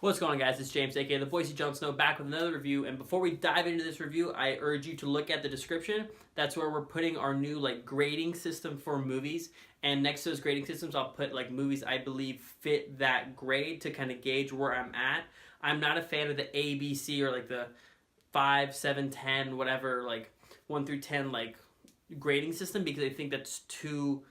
What's going on, guys? It's James, aka the Boise Jon Snow, back with another review. And before we dive into this review, I urge you to look at the description. That's where we're putting our new grading system for movies. And next to those grading systems, I'll put movies I believe fit that grade to kind of gauge where I'm at. I'm not a fan of the A, B, C, or the 5, 7, 10, whatever, 1 through 10 grading system, because I think that's too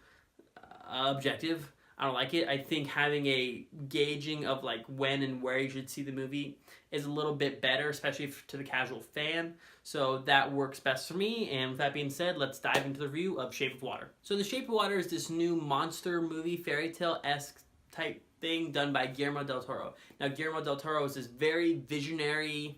objective. I don't like it. I think having a gauging of when and where you should see the movie is a little bit better, especially to the casual fan. So that works best for me. And with that being said, let's dive into the review of Shape of Water. So The Shape of Water is this new monster movie, fairy tale-esque type thing done by Guillermo del Toro. Now, Guillermo del Toro is this very visionary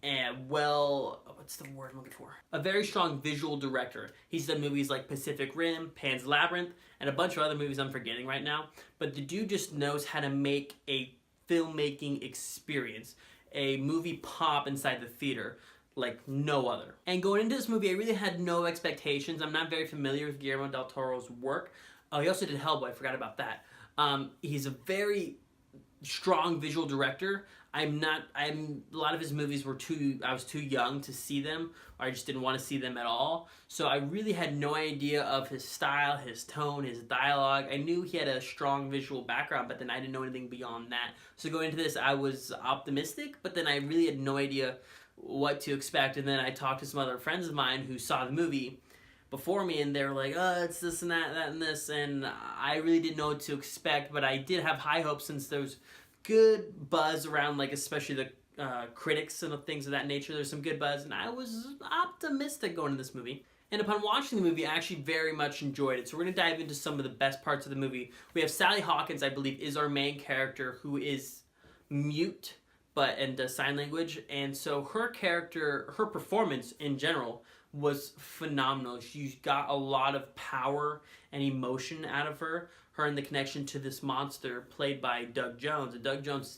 and what's the word I'm looking for? A very strong visual director. He's done movies like Pacific Rim, Pan's Labyrinth, and a bunch of other movies I'm forgetting right now. But the dude just knows how to make a filmmaking experience, a movie pop inside the theater like no other. And going into this movie, I really had no expectations. I'm not very familiar with Guillermo del Toro's work. Oh, he also did Hellboy. I forgot about that. He's a very strong visual director. A lot of his movies I was too young to see them, or I just didn't want to see them at all. So I really had no idea of his style, his tone, his dialogue. I knew he had a strong visual background, but then I didn't know anything beyond that. So going into this, I was optimistic, but then I really had no idea what to expect. And then I talked to some other friends of mine who saw the movie before me, and they were like, oh, it's this and that, and this, and I really didn't know what to expect, but I did have high hopes since there's good buzz around, especially the critics and things of that nature. There's some good buzz, and I was optimistic going into this movie. And upon watching the movie, I actually very much enjoyed it. So we're going to dive into some of the best parts of the movie. We have Sally Hawkins, I believe, is our main character, who is mute and does sign language. And so her character, her performance in general, was phenomenal. She got a lot of power and emotion out of her. Her and the connection to this monster played by Doug Jones. And Doug Jones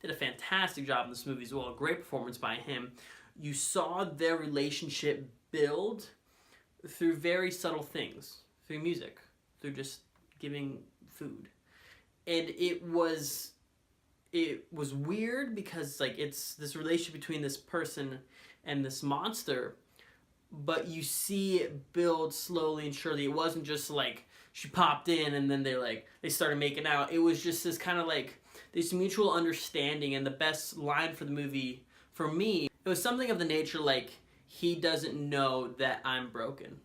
did a fantastic job in this movie as well. A great performance by him. You saw their relationship build through very subtle things. Through music. Through just giving food. And it was weird because it's this relationship between this person and this monster, but you see it build slowly and surely. It wasn't just she popped in and then they started making out. It was just this kind of this mutual understanding. And the best line for the movie for me, it was something of the nature he doesn't know that I'm broken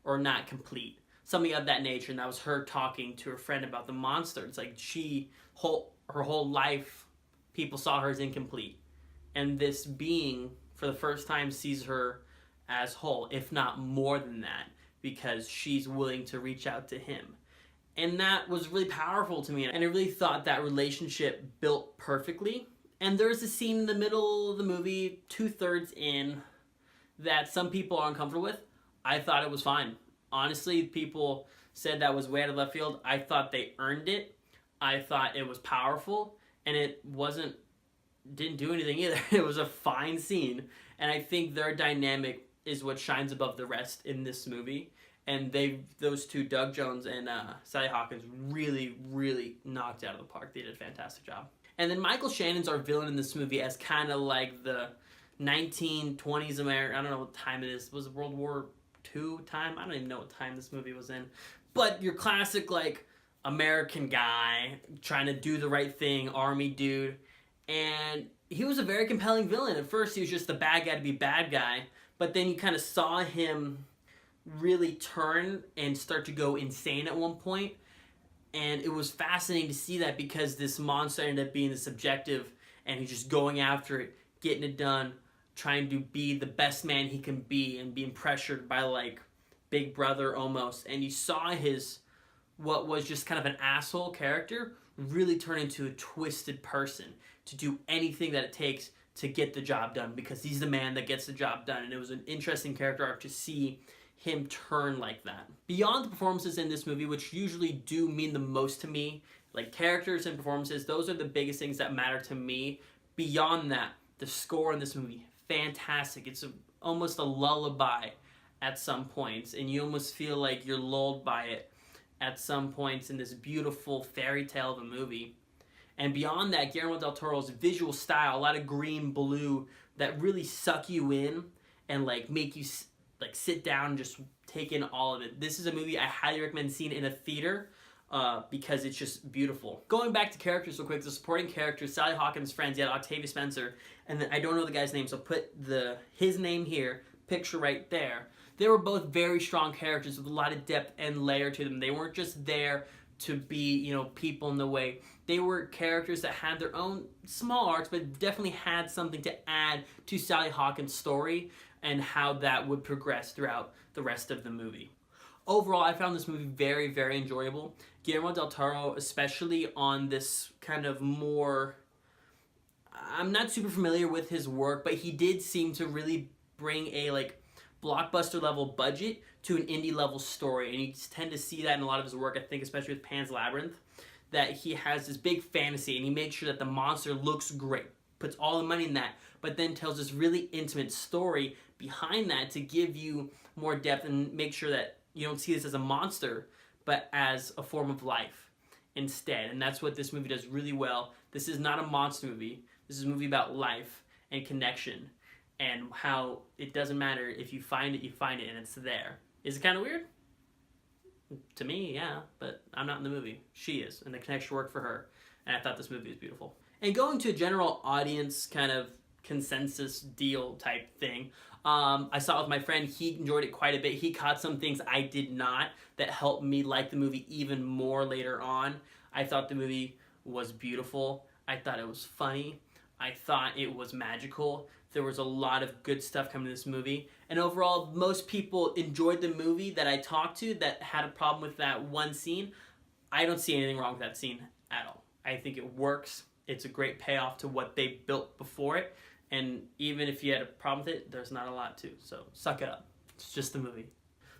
or not complete, something of that nature. And that was her talking to her friend about the monster. It's her whole life people saw her as incomplete, and this being for the first time sees her as whole, if not more than that, because she's willing to reach out to him. And that was really powerful to me, and I really thought that relationship built perfectly. And there's a scene in the middle of the movie, 2/3 in, that some people are uncomfortable with. I thought it was fine. Honestly, people said that was way out of left field. I thought they earned it. I thought it was powerful, and it didn't do anything either. It was a fine scene, and I think their dynamic is what shines above the rest in this movie. And those two, Doug Jones and Sally Hawkins, really, really knocked it out of the park. They did a fantastic job. And then Michael Shannon's our villain in this movie as kind of the 1920s America. I don't know what time it is. Was it World War II time? I don't even know what time this movie was in. But your classic American guy trying to do the right thing, army dude. And he was a very compelling villain. At first, he was just the bad guy to be bad guy. But then you kind of saw him really turn and start to go insane at one point. And it was fascinating to see that, because this monster ended up being this objective, and he's just going after it, getting it done, trying to be the best man he can be, and being pressured by Big Brother almost. And you saw what was just kind of an asshole character really turn into a twisted person to do anything that it takes to get the job done, because he's the man that gets the job done. And it was an interesting character arc to see him turn like that. Beyond the performances in this movie, which usually do mean the most to me, characters and performances, those are the biggest things that matter to me. Beyond that, the score in this movie, fantastic. It's almost a lullaby at some points, and you almost feel like you're lulled by it at some points in this beautiful fairy tale of a movie. And beyond that, Guillermo del Toro's visual style, a lot of green, blue, that really suck you in and like make you like sit down and just take in all of it. This is a movie I highly recommend seeing in a theater because it's just beautiful. Going back to characters real quick, the supporting characters, Sally Hawkins' friends, you had Octavia Spencer, and then I don't know the guy's name, so put his name here, picture right there. They were both very strong characters with a lot of depth and layer to them. They weren't just there to be, you know, people in the way. They were characters that had their own small arcs, but definitely had something to add to Sally Hawkins' story and how that would progress throughout the rest of the movie. Overall, I found this movie very, very enjoyable. Guillermo del Toro, especially on this kind of more... I'm not super familiar with his work, but he did seem to really bring a, like, blockbuster level budget to an indie level story, and you tend to see that in a lot of his work. I think especially with Pan's Labyrinth, that he has this big fantasy and he makes sure that the monster looks great, puts all the money in that, but then tells this really intimate story behind that to give you more depth and make sure that you don't see this as a monster but as a form of life instead. And that's what this movie does really well. This is not a monster movie. This is a movie about life and connection, and how it doesn't matter if you find it, and it's there. Is it kind of weird? To me, yeah, but I'm not in the movie. She is, and the connection worked for her, and I thought this movie was beautiful. And going to a general audience kind of consensus deal type thing, I saw it with my friend. He enjoyed it quite a bit. He caught some things I did not that helped me like the movie even more later on. I thought the movie was beautiful. I thought it was funny. I thought it was magical. There was a lot of good stuff coming to this movie. And overall, most people enjoyed the movie that I talked to that had a problem with that one scene. I don't see anything wrong with that scene at all. I think it works. It's a great payoff to what they built before it. And even if you had a problem with it, there's not a lot to. So suck it up. It's just a movie.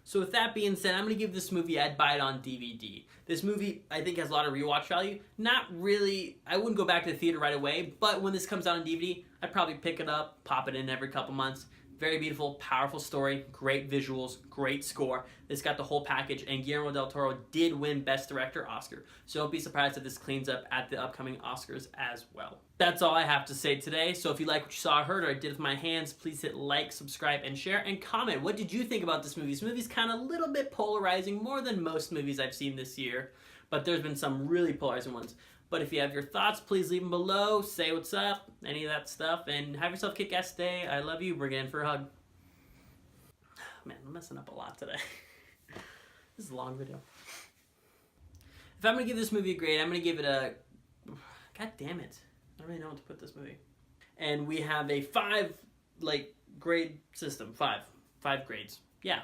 So with that being said, I'm going to give this movie, I'd buy it on DVD. This movie, I think, has a lot of rewatch value. Not really, I wouldn't go back to the theater right away, but when this comes out on DVD, I'd probably pick it up, pop it in every couple months. Very beautiful, powerful story, great visuals, great score. This got the whole package, and Guillermo del Toro did win Best Director Oscar. So don't be surprised if this cleans up at the upcoming Oscars as well. That's all I have to say today. So if you like what you saw or heard or I did with my hands, please hit like, subscribe, and share, and comment. What did you think about this movie? This movie's kind of a little bit polarizing, more than most movies I've seen this year, but there's been some really polarizing ones. But if you have your thoughts, please leave them below. Say what's up, any of that stuff, and have yourself a kick-ass day. I love you. Bring it in for a hug. Man, I'm messing up a lot today. This is a long video. If I'm going to give this movie a grade, I'm going to give it a... God damn it. I don't really know what to put this movie. And we have a 5, grade system. 5 grades. Yeah.